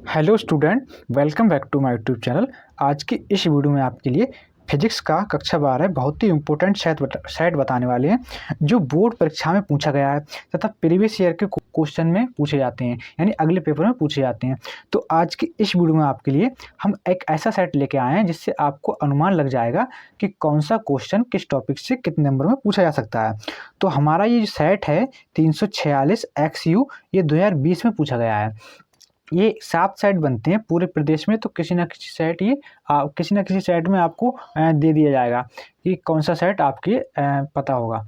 Hello student, welcome back to my YouTube channel. आज की इस वीडियो में आपके लिए फिजिक्स का कक्षा 12 बहुत ही इंपॉर्टेंट सेट बताने वाले हैं जो बोर्ड परीक्षा में पूछा गया है तथा प्रीवियस ईयर के क्वेश्चन में पूछे जाते हैं, यानी अगले पेपर में पूछे जाते हैं। तो आज की इस वीडियो में आपके लिए हम एक ऐसा सेट लेके आए हैं जिससे आपको अनुमान लग जाएगा कि कौन सा क्वेश्चन किस टॉपिक से कितने नंबर में पूछा जा सकता है। तो हमारा ये सेट है 346 XU, ये 2020 में पूछा गया है। ये 7 सेट बनते हैं पूरे प्रदेश में, तो किसी ना किसी सेट ये किसी ना किसी सेट में आपको दे दिया जाएगा कि कौन सा सेट आपके पता होगा।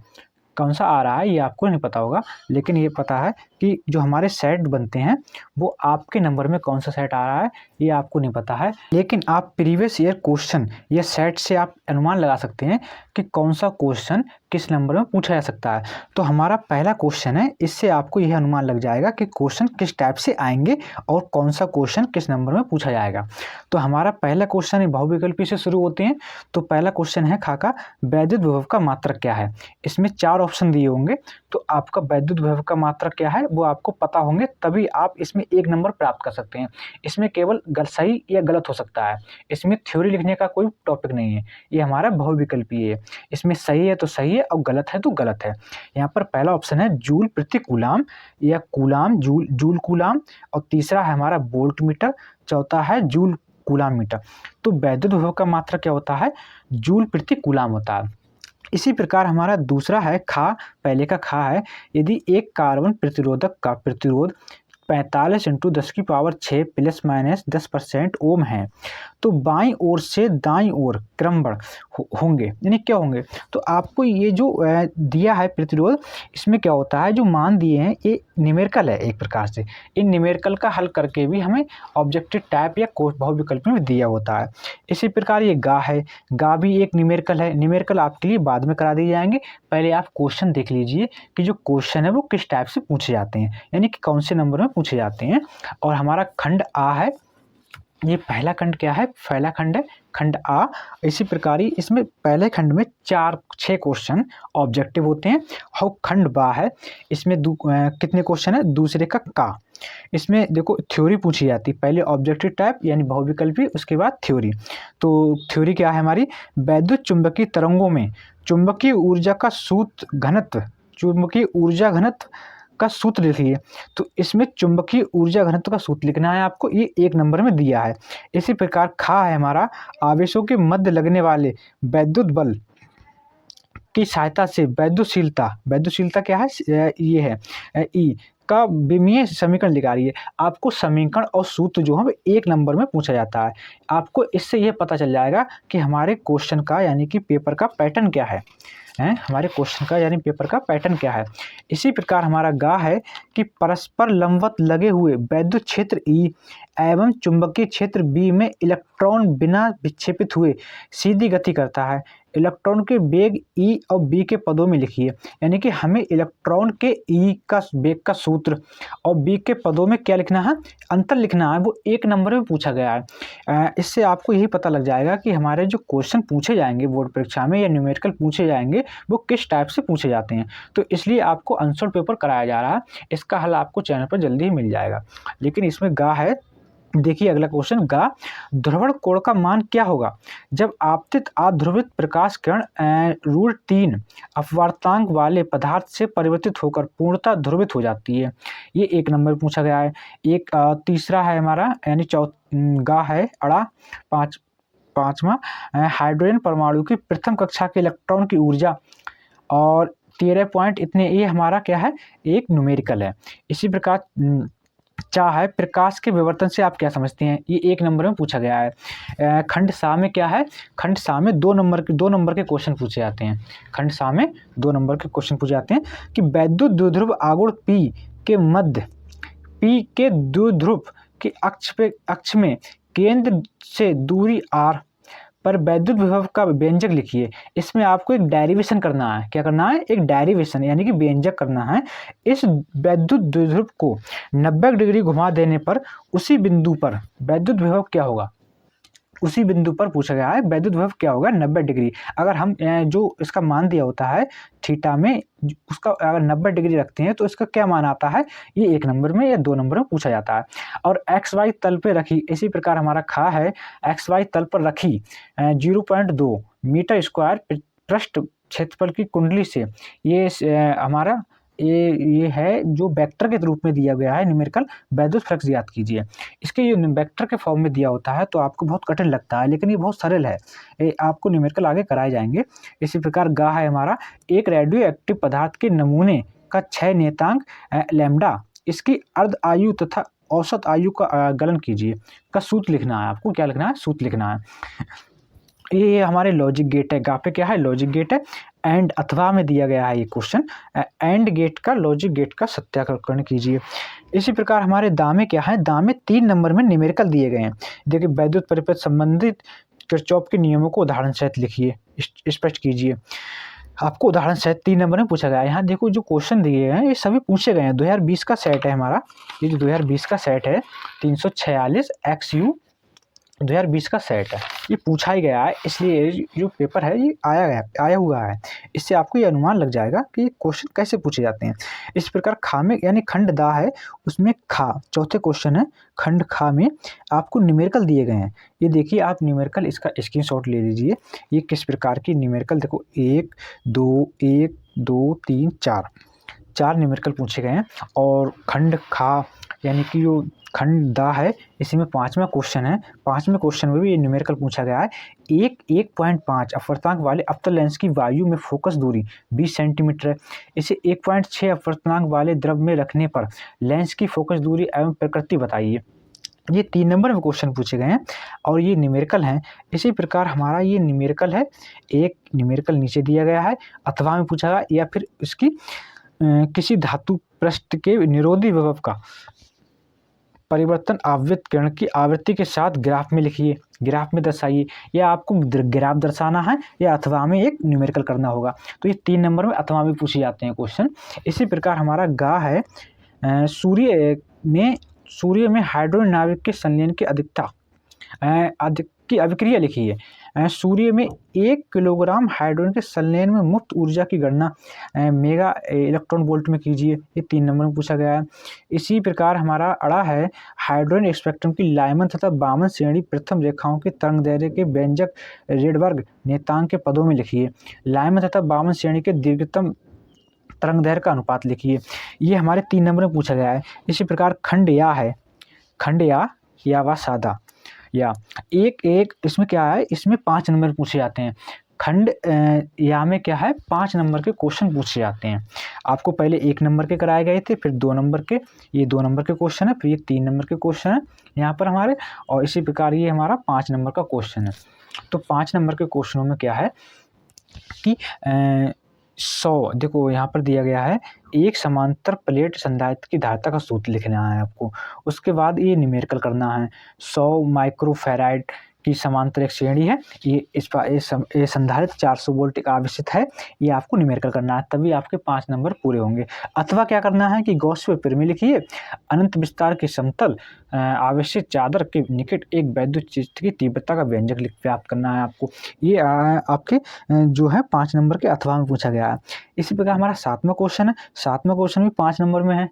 कौन सा आ रहा है ये आपको नहीं पता होगा, लेकिन ये पता है कि जो हमारे सेट बनते हैं वो आपके नंबर में कौन सा सेट आ रहा है ये आपको नहीं पता है। लेकिन आप प्रीवियस ईयर क्वेश्चन या सेट से आप अनुमान लगा सकते हैं कि कौन सा क्वेश्चन किस नंबर में पूछा जा सकता है। तो हमारा पहला क्वेश्चन है, इससे आपको यह अनुमान लग जाएगा कि क्वेश्चन किस टाइप से आएंगे और कौन सा क्वेश्चन किस नंबर में पूछा जाएगा। तो हमारा पहला क्वेश्चन है बहुविकल्पी से शुरू होते हैं। तो पहला क्वेश्चन है खाका, वैद्युत विभव का मात्रक क्या है। इसमें 4 ऑप्शन दिए होंगे, तो आपका वैद्युत विभव का मात्रक क्या है वो आपको पता होंगे, तभी आप इसमें 1 नंबर प्राप्त कर सकते हैं। इसमें केवल सही या गलत हो सकता है, इसमें थ्योरी लिखने का कोई टॉपिक नहीं है। ये हमारा बहुविकल्पी है, इसमें सही है तो सही है और गलत है तो गलत है। यहाँ पर पहला ऑप्शन है जूल प्रति कूलाम या कूलाम जूल जूल कूलाम, और तीसरा है हमारा वोल्ट मीटर, चौथा है जूल कूलाम मीटर। तो वैद्युत विभव का मात्रक क्या होता है, जूल प्रति कूलाम होता है। इसी प्रकार हमारा दूसरा है खा, पहले का खा है, यदि एक कार्बन प्रतिरोधक का प्रतिरोध 45 × 10⁶ ±10% ओम है तो बाईं ओर से दाईं ओर क्रमबढ़ होंगे, यानी क्या होंगे। तो आपको ये जो दिया है प्रतिरोध, इसमें क्या होता है, जो मान दिए हैं ये न्यूमेरिकल है एक प्रकार से। इन न्यूमेरिकल का हल करके भी हमें ऑब्जेक्टिव टाइप या बहुविकल्प में दिया होता है। इसी प्रकार ये गा है, गा भी एक न्यूमेरिकल है। न्यूमेरिकल आपके लिए बाद में करा दिए जाएंगे, पहले आप क्वेश्चन देख लीजिए कि जो क्वेश्चन है वो किस टाइप से पूछे जाते हैं, यानी कि कौन से नंबर में पूछे जाते हैं। और हमारा खंड आ है, ये पहला खंड क्या है, पहला खंड है खंड आ। इसी प्रकार ही इसमें पहले खंड में 4-6 क्वेश्चन ऑब्जेक्टिव होते हैं। और खंड बा है, इसमें कितने क्वेश्चन है, दूसरे का। इसमें देखो थ्योरी पूछी जाती है, पहले ऑब्जेक्टिव टाइप यानी बहुविकल्पी, उसके बाद थ्योरी। तो थ्योरी क्या है हमारी, वैद्युत चुंबकीय तरंगों में चुंबकीय ऊर्जा का सूत्र घनत्व, चुंबकीय ऊर्जा घनत्व का सूत्र लिखिए। तो इसमें चुंबकीय ऊर्जा घनत्व का सूत्र लिखना है आपको, ये 1 नंबर में दिया है। इसी प्रकार खा है हमारा, आवेशों के मध्य लगने वाले वैद्युत बल की सहायता से वैद्युतशीलता क्या है, ये है ई का विमीय समीकरण लिखा रही है। आपको समीकरण और सूत्र जो है 1 नंबर में पूछा जाता है। आपको इससे यह पता चल जाएगा कि हमारे क्वेश्चन का यानी कि पेपर का पैटर्न क्या है, हमारे क्वेश्चन का यानी पेपर का पैटर्न क्या है। इसी प्रकार हमारा गा है कि परस्पर लंबवत लगे हुए वैद्युत क्षेत्र ई एवं चुंबकीय क्षेत्र बी में इलेक्ट्रॉन बिना विक्षेपित हुए सीधी गति करता है। इलेक्ट्रॉन के वेग ई और बी के पदों में लिखिए, यानी कि हमें इलेक्ट्रॉन के ई का वेग का सूत्र और बी के पदों में क्या लिखना है, अंतर लिखना है। वो 1 नंबर में पूछा गया है। इससे आपको यही पता लग जाएगा कि हमारे जो क्वेश्चन पूछे जाएंगे बोर्ड परीक्षा में या न्यूमेरिकल पूछे जाएंगे वो किस टाइप से पूछे जाते हैं। तो इसलिए आपको आंसर पेपर कराया जा रहा है, इसका हल आपको चैनल पर जल्दी ही मिल जाएगा। लेकिन इसमें गा है, देखिए अगला क्वेश्चन गा, ध्रुवण कोण का मान क्या होगा जब आपतित अध्रुवित प्रकाश किरण √3 अपवर्तनांक वाले पदार्थ से परिवर्तित होकर पूर्णतः ध्रुवित हो जाती है। ये 1 नंबर पूछा गया है। एक तीसरा है हमारा, यानी गा है अड़ा, पांचवा हाइड्रोजन परमाणु की प्रथम कक्षा के इलेक्ट्रॉन की ऊर्जा, और 13 पॉइंट इतने, ये हमारा क्या है, एक न्यूमेरिकल है। इसी प्रकार चाह है, प्रकाश के विवर्तन से आप क्या समझते हैं, ये 1 नंबर में पूछा गया है। खंड सा में क्या है, खंड सा में 2 नंबर के क्वेश्चन पूछे जाते हैं। खंड सा में 2 नंबर के क्वेश्चन पूछे जाते हैं कि वैद्युत द्विध्रुव आगुण पी के मध्य, पी के द्विध्रुव के अक्ष में केंद्र से दूरी r पर वैद्युत विभव का व्यंजक लिखिए। इसमें आपको एक डेरिवेशन करना है, क्या करना है, एक डेरिवेशन यानी कि व्यंजक करना है। इस वैद्युत द्विध्रुव को 90 डिग्री घुमा देने पर उसी बिंदु पर वैद्युत विभव क्या होगा, उसी बिंदु पर पूछा गया है वैद्युत विभव क्या होगा 90 डिग्री। अगर हम जो इसका मान दिया होता है थीटा में उसका अगर 90 डिग्री रखते हैं तो इसका क्या मान आता है, ये 1 नंबर में या 2 नंबर में पूछा जाता है। और एक्स वाई तल पे रखी, इसी प्रकार हमारा खा है एक्स वाई तल पर रखी 0.2 मीटर स्क्वायर पृष्ठ क्षेत्रफल की कुंडली से ये हमारा ये है जो वेक्टर के रूप में दिया गया है न्यूमेरिकल वैद्युत फ्लक्स ज्ञात कीजिए। इसके ये वेक्टर के फॉर्म में दिया होता है तो आपको बहुत कठिन लगता है, लेकिन ये बहुत सरल है। आपको न्यूमेरिकल आगे कराए जाएंगे। इसी प्रकार गा है हमारा एक रेडियो एक्टिव पदार्थ के नमूने का क्षय नियतांक लैम्डा, इसकी अर्ध आयु तथा औसत आयु का गणन कीजिए का सूत्र लिखना है। आपको क्या लिखना है, सूत्र लिखना है। ये हमारे लॉजिक गेट है। गा पे क्या है, लॉजिक गेट है। एंड अथवा में दिया गया है ये क्वेश्चन, एंड गेट का लॉजिक गेट का सत्याकरण कीजिए। इसी प्रकार हमारे दामे क्या है, दामे 3 नंबर में न्यूमेरिकल दिए गए हैं। देखिए वैद्युत परिपथ संबंधित किरचॉफ के नियमों को उदाहरण सहित लिखिए, स्पष्ट कीजिए। आपको उदाहरण सहित 3 नंबर में पूछा गया है। यहाँ देखो जो क्वेश्चन दिए हैं ये सभी पूछे गए हैं। 2020 का सेट है हमारा, ये जो 2020 का सेट है 346 XU 2020 का सेट है, ये पूछा ही गया है। इसलिए जो पेपर है ये आया हुआ है। इससे आपको ये अनुमान लग जाएगा कि क्वेश्चन कैसे पूछे जाते हैं। इस प्रकार खा में यानी खंड दा है, उसमें खा चौथे क्वेश्चन है। खंड खा में आपको न्यूमेरिकल दिए गए हैं। ये देखिए आप न्यूमेरिकल इसका स्क्रीनशॉट ले लीजिए। ये किस प्रकार की न्यूमेरिकल, देखो 1 2 3 4 न्यूमेरिकल पूछे गए हैं। और खंड खा यानी कि जो खंड दा है इसी में 5वां क्वेश्चन है। 5वें क्वेश्चन में भी ये न्यूमेरिकल पूछा गया है। 1.5 अपवर्तनांक वाले अवतल लेंस की वायु में फोकस दूरी 20 सेंटीमीटर है। इसे 1.6 अपवर्तनांक वाले द्रव में रखने पर लेंस की फोकस दूरी एवं प्रकृति बताइए। ये 3 नंबर में क्वेश्चन पूछे गए हैं और ये न्यूमेरिकल हैं। इसी प्रकार हमारा ये न्यूमेरिकल है। एक न्यूमेरिकल नीचे दिया गया है, अथवा में पूछा गया, या फिर इसकी किसी धातु पृष्ठ के निरोधी विभव का परिवर्तन आवृत किरण की आवृत्ति के साथ ग्राफ में लिखिए, ग्राफ में दर्शाइए। या आपको ग्राफ दर्शाना है या अथवा में एक न्यूमेरिकल करना होगा। तो ये 3 नंबर में अथवा में पूछे जाते हैं क्वेश्चन। इसी प्रकार हमारा गा है सूर्य में हाइड्रोजन नाभिक के संलयन की अधिकता की अभिक्रिया लिखिए। सूर्य में 1 किलोग्राम हाइड्रोजन के संलयन में मुफ्त ऊर्जा की गणना मेगा इलेक्ट्रॉन वोल्ट में कीजिए। ये 3 नंबर में पूछा गया है। इसी प्रकार हमारा अड़ा है हाइड्रोजन स्पेक्ट्रम की लाइमन तथा बामन श्रेणी प्रथम रेखाओं के तरंग दैर्ध्य के व्यंजक रेडबर्ग नियतांक के पदों में लिखिए। लाइमन तथा बामन श्रेणी के दीर्घतम तरंग दैर्ध्य का अनुपात लिखिए। ये हमारे 3 नंबर में पूछा गया है। इसी प्रकार खंड या है, खंड या व सादा या एक इसमें क्या है, इसमें 5 नंबर पूछे जाते हैं। खंड या में क्या है, 5 नंबर के क्वेश्चन पूछे जाते हैं। आपको पहले 1 नंबर के कराए गए थे, फिर 2 नंबर के, ये 2 नंबर के क्वेश्चन है, फिर ये 3 नंबर के क्वेश्चन है यहाँ पर हमारे, और इसी प्रकार ये हमारा 5 नंबर का क्वेश्चन है। तो 5 नंबर के क्वेश्चनों में क्या है कि 100 देखो यहाँ पर दिया गया है, एक समांतर प्लेट संधारित्र की धारिता का सूत्र लिखना है आपको। उसके बाद ये न्यूमेरिकल करना है। 100 माइक्रोफैराड की समांतर एक श्रेणी है, ये संधारित्र 400 वोल्ट एक आवेशित है। ये आपको न्यूमेरिकल करना है, तभी आपके 5 नंबर पूरे होंगे। अथवा क्या करना है कि गॉस पेपर में लिखिए अनंत विस्तार के समतल आवेशित चादर के निकट एक वैद्युत क्षेत्र की तीव्रता का व्यंजक प्राप्त करना है आपको। ये आपके जो है 5 नंबर के अथवा में पूछा गया है। इसी प्रकार हमारा 7वां क्वेश्चन है। 7वां क्वेश्चन भी 5 नंबर में है।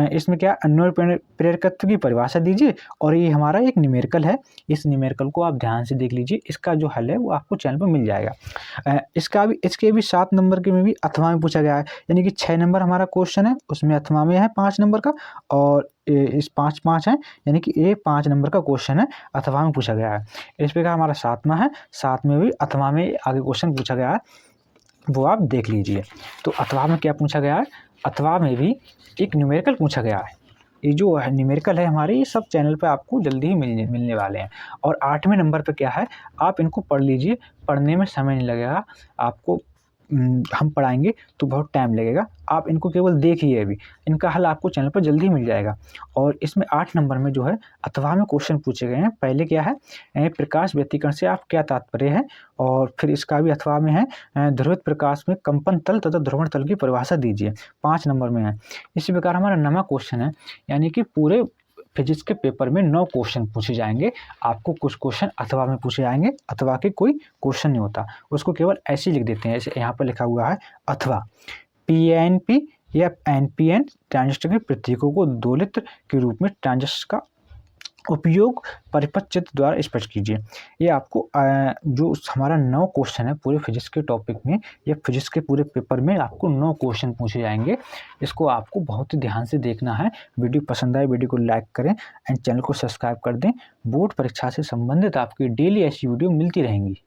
इसमें क्या अन्वय प्रेरकत्व की परिभाषा दीजिए, और ये हमारा एक न्यूमेरिकल है। इस न्यूमेरिकल को आप ध्यान से देख लीजिए, इसका जो हल है वो आपको चैनल पर मिल जाएगा। इसके भी 7 नंबर के में भी अथवा में पूछा गया है, यानी कि 6 नंबर हमारा क्वेश्चन है, उसमें अथवा में है 5 नंबर का, और इस 5 है, यानी कि ये 5 नंबर का क्वेश्चन है, अथवा में पूछा गया है। इस प्रकार हमारा 7वां है, 7 में भी अथवा में आगे क्वेश्चन पूछा गया है, वो आप देख लीजिए। तो अथवा में क्या पूछा गया है, अथवा में भी एक न्यूमेरिकल पूछा गया है। ये जो है न्यूमेरिकल है हमारे, ये सब चैनल पे आपको जल्दी ही मिलने वाले हैं। और 8वें नंबर पे क्या है, आप इनको पढ़ लीजिए, पढ़ने में समय नहीं लगेगा आपको। हम पढ़ाएंगे तो बहुत टाइम लगेगा, आप इनको केवल देखिए। अभी इनका हल आपको चैनल पर जल्दी ही मिल जाएगा। और इसमें 8 नंबर में जो है अथवा में क्वेश्चन पूछे गए हैं। पहले क्या है, प्रकाश व्यतिकरण से आप क्या तात्पर्य है, और फिर इसका भी अथवा में है ध्रुवित प्रकाश में कंपन तल तथा ध्रुवण तल की परिभाषा दीजिए, 5 नंबर में है। इसी प्रकार हमारा 9वां क्वेश्चन है, यानी कि पूरे फिजिक्स के पेपर में 9 क्वेश्चन पूछे जाएंगे। आपको कुछ क्वेश्चन अथवा में पूछे जाएंगे, अथवा के कोई क्वेश्चन नहीं होता, उसको केवल ऐसे ही लिख देते हैं। जैसे यहाँ पर लिखा हुआ है अथवा पीएनपी या एनपीएन ट्रांजिस्टर के प्रतीकों को दोलित्र के रूप में ट्रांजिस्टर का उपयोग परिपथ चित्र द्वारा स्पष्ट कीजिए। ये आपको जो हमारा 9 क्वेश्चन है पूरे फिजिक्स के टॉपिक में, या फिजिक्स के पूरे पेपर में आपको 9 क्वेश्चन पूछे जाएंगे। इसको आपको बहुत ही ध्यान से देखना है। वीडियो पसंद आए वीडियो को लाइक करें एंड चैनल को सब्सक्राइब कर दें। बोर्ड परीक्षा से संबंधित आपकी डेली ऐसी वीडियो मिलती रहेंगी।